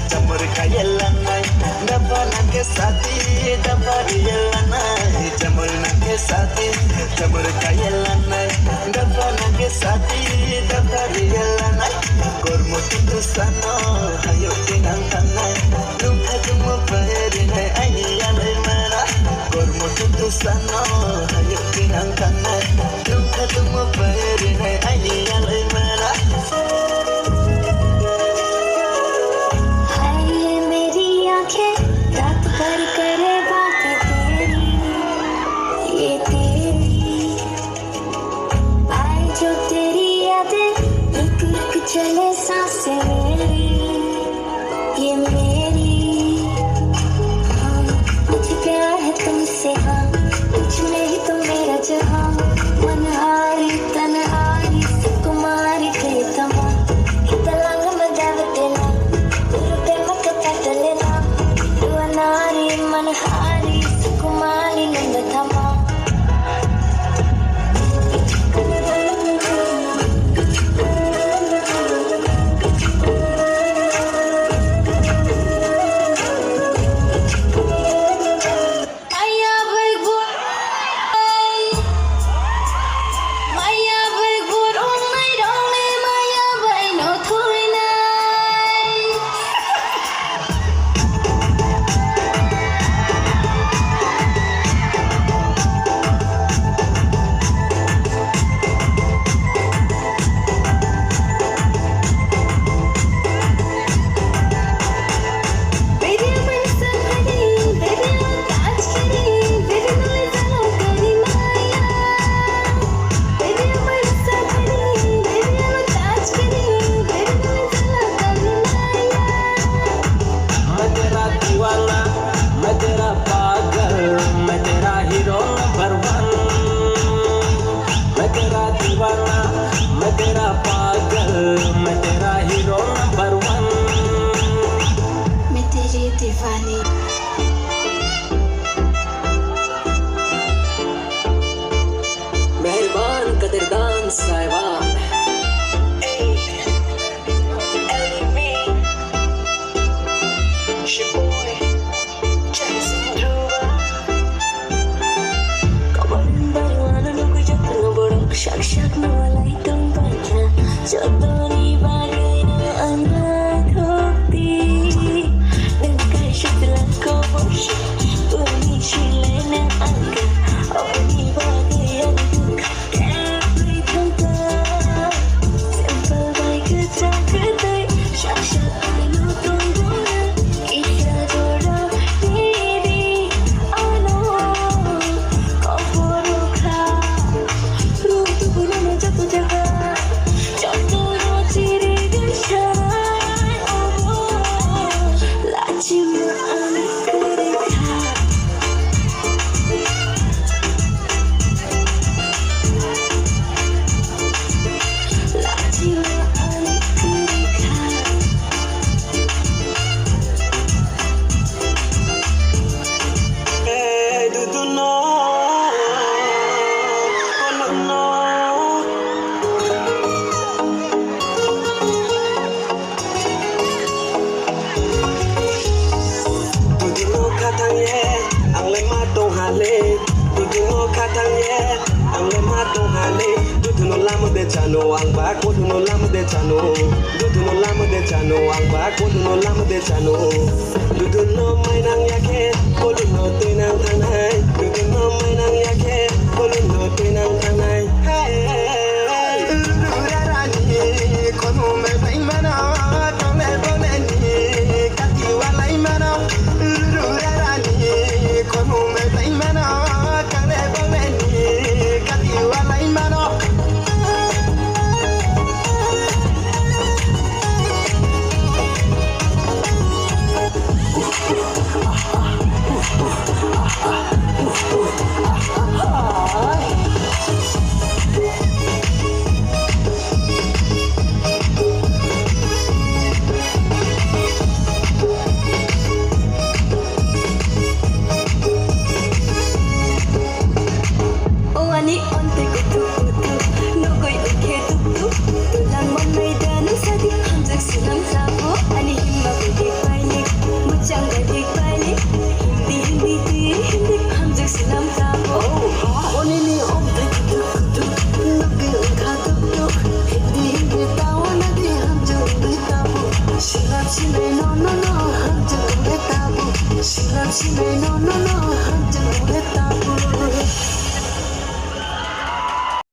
Jamur kayella nai daba nake sati daba yella nai jamur nake sati jamur kayella nai daba nake sati daba yella nai kormo tu sano hayo tinang tanai lumha tumo pere nai ai yale mara kormo tu sano hayo tinang tanai lumha tumo pere nai ai yale mara रात भर करे बातें तेरी ये तेरी आए जो तेरी यादें रुक रुक चले सांसें मेरी ये मेरी हाँ मुझे प्यार है तुमसे हाँ कुछ नहीं तो मेरा जहाँ मनहारी तनहारी सुकुमारी प्रियतमा इतलांग मदावतेला तुरुते मकपतलेला Nari manhari sukumali nandatama मेहरबान कदरदान साहिबान Shak shak no walai tum bana jodoni bagayna anak hoti dengkai syukuran ko boshi uni shilena angka oni bagayan every tanta simple baik kecak kedai shak shak no tum bana isya jodoh diri ano kau buruklah jatuh jaga jatuh roti gesha laci anak kereta laci anak kereta do no oh no ang lema tong hale duduno katang ye ang lema tong hale duduno lamu de chano ang ba ko duduno lamu de chano duduno lamu de chano ang ba ko duduno lamu de chano duduno mai nang yake ko duduno tinang tanai duduno mai nang yake ko duduno tinang tanai hey rarani ko no me bai mana tong le boneni kati walai mana como me bai mana kane boneni kati walai mana She may no no no